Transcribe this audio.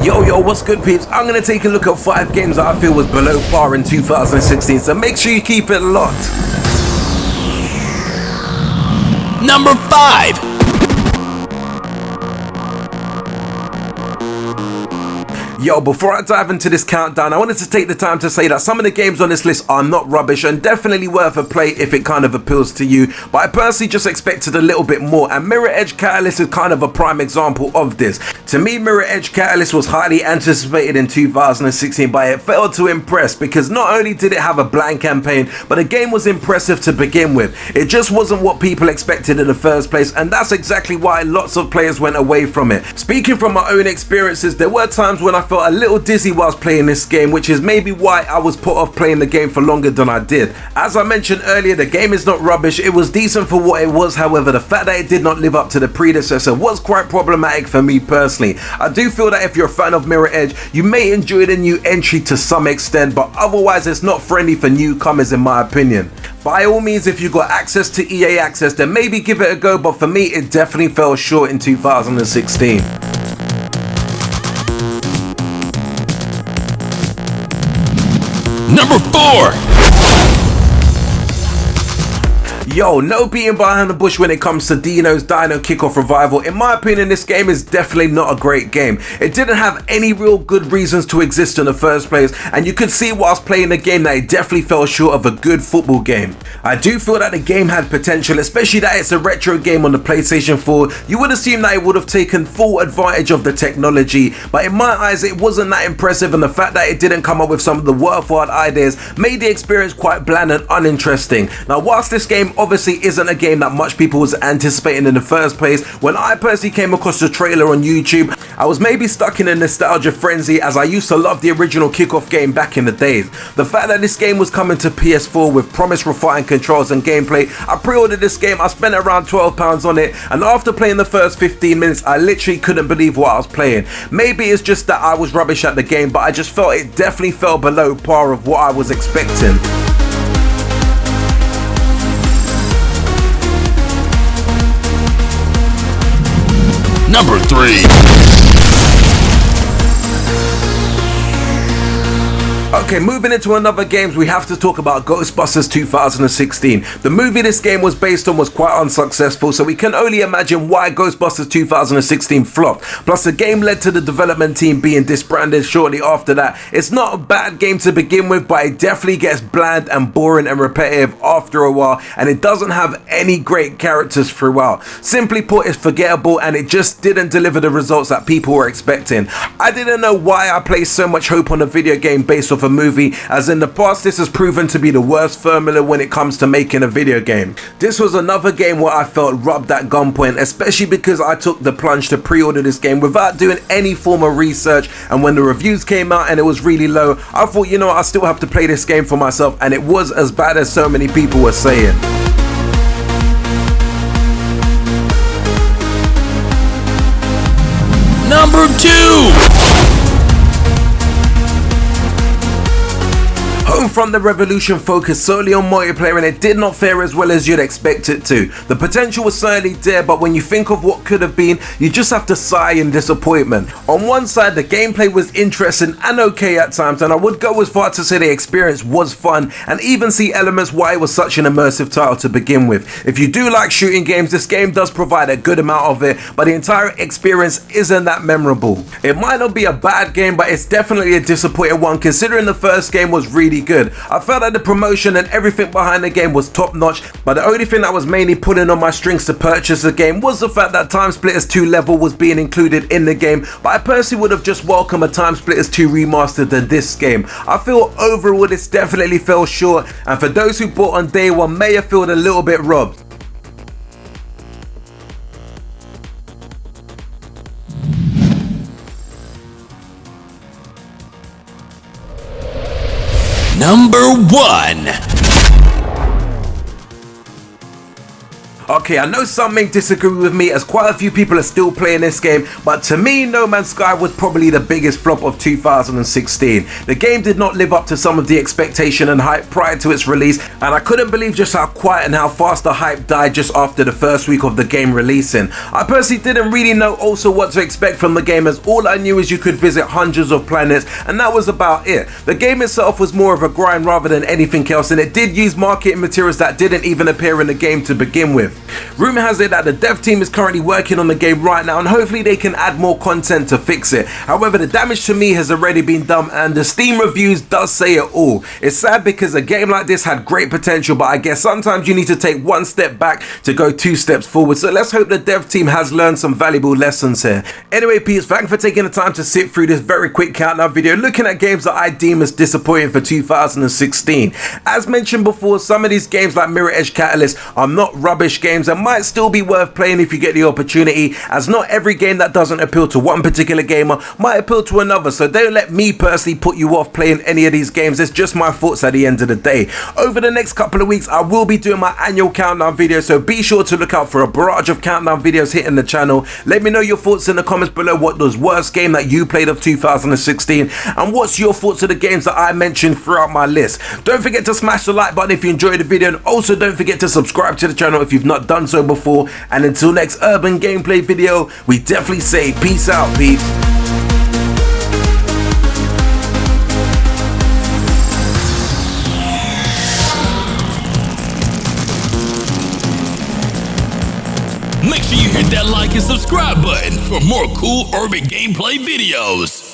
Yo, what's good, peeps? I'm going to take a look at 5 games that I feel was below par in 2016, so make sure you keep it locked. Number 5. Yo, before I dive into this countdown, I wanted to take the time to say that some of the games on this list are not rubbish and definitely worth a play if it kind of appeals to you, but I personally just expected a little bit more, and Mirror Edge Catalyst is kind of a prime example of this. To me, Mirror Edge Catalyst was highly anticipated in 2016, but it failed to impress because not only did it have a bland campaign, but the game was impressive to begin with. It just wasn't what people expected in the first place, and that's exactly why lots of players went away from it. Speaking from my own experiences, there were times when I felt a little dizzy whilst playing this game, which is maybe why I was put off playing the game for longer than I did. As I mentioned earlier, the game is not rubbish, it was decent for what it was. However, the fact that it did not live up to the predecessor was quite problematic for me personally. I do feel that if you're a fan of Mirror Edge, you may enjoy the new entry to some extent, but otherwise it's not friendly for newcomers in my opinion. By all means, if you got access to EA Access, then maybe give it a go, but for me it definitely fell short in 2016. Number 4. Yo, no beating behind the bush when it comes to Dino's Dino Kickoff Revival. In my opinion, this game is definitely not a great game. It didn't have any real good reasons to exist in the first place, and you could see whilst playing the game that it definitely fell short of a good football game. I do feel that the game had potential, especially that it's a retro game on the PlayStation 4. You would assume that it would have taken full advantage of the technology, but in my eyes it wasn't that impressive, and the fact that it didn't come up with some of the worthwhile ideas made the experience quite bland and uninteresting. Now, whilst this game obviously isn't a game that much people was anticipating in the first place, when I personally came across the trailer on YouTube, I was maybe stuck in a nostalgia frenzy, as I used to love the original Kickoff game back in the days. The fact that this game was coming to PS4 with promised refined controls and gameplay, I pre-ordered this game, I spent around £12 on it, and after playing the first 15 minutes, I literally couldn't believe what I was playing. Maybe it's just that I was rubbish at the game, but I just felt it definitely fell below par of what I was expecting. Number 3. Okay, moving into another games, we have to talk about Ghostbusters 2016. The movie this game was based on was quite unsuccessful, so we can only imagine why Ghostbusters 2016 flopped. Plus, the game led to the development team being disbanded shortly after that. It's not a bad game to begin with, but it definitely gets bland and boring and repetitive after a while, and it doesn't have any great characters throughout. Simply put, it's forgettable, and it just didn't deliver the results that people were expecting. I didn't know why I placed so much hope on a video game based off a movie, as in the past this has proven to be the worst formula when it comes to making a video game. This was another game where I felt robbed at gunpoint, especially because I took the plunge to pre-order this game without doing any form of research, and when the reviews came out and it was really low, I thought, you know what, I still have to play this game for myself, and it was as bad as so many people were saying. Number 2. Homefront: The Revolution focused solely on multiplayer, and it did not fare as well as you'd expect it to. The potential was certainly there, but when you think of what could have been, you just have to sigh in disappointment. On one side, the gameplay was interesting and okay at times, and I would go as far to say the experience was fun, and even see elements why it was such an immersive title to begin with. If you do like shooting games, this game does provide a good amount of it, but the entire experience isn't that memorable. It might not be a bad game, but it's definitely a disappointing one, considering the first game was really good. I felt that the promotion and everything behind the game was top notch, but the only thing that was mainly pulling on my strings to purchase the game was the fact that Time Splitters 2 level was being included in the game, but I personally would have just welcomed a Time Splitters 2 remastered than this game. I feel overall this definitely fell short, and for those who bought on day one may have felt a little bit robbed. Number 1. Okay, I know some may disagree with me as quite a few people are still playing this game, but to me, No Man's Sky was probably the biggest flop of 2016. The game did not live up to some of the expectation and hype prior to its release, and I couldn't believe just how quiet and how fast the hype died just after the first week of the game releasing. I personally didn't really know also what to expect from the game, as all I knew is you could visit hundreds of planets, and that was about it. The game itself was more of a grind rather than anything else, and it did use marketing materials that didn't even appear in the game to begin with. Rumour has it that the dev team is currently working on the game right now, and hopefully they can add more content to fix it. However, the damage to me has already been done, and the Steam reviews does say it all. It's sad because a game like this had great potential, but I guess sometimes you need to take one step back to go 2 steps forward. So let's hope the dev team has learned some valuable lessons here. Anyway, peeps, thanks for taking the time to sit through this very quick countdown video looking at games that I deem as disappointing for 2016. As mentioned before, some of these games like Mirror Edge Catalyst are not rubbish games and might still be worth playing if you get the opportunity, as not every game that doesn't appeal to one particular gamer might appeal to another, so don't let me personally put you off playing any of these games. It's just my thoughts at the end of the day. Over the next couple of weeks I will be doing my annual countdown video, so be sure to look out for a barrage of countdown videos hitting the channel. Let me know your thoughts in the comments below. What was worst game that you played of 2016, and what's your thoughts of the games that I mentioned throughout my list. Don't forget to smash the like button if you enjoyed the video, and also don't forget to subscribe to the channel if you've not done so before. And until next urban gameplay video, we definitely say peace out, peeps. Make sure you hit that like and subscribe button for more cool urban gameplay videos.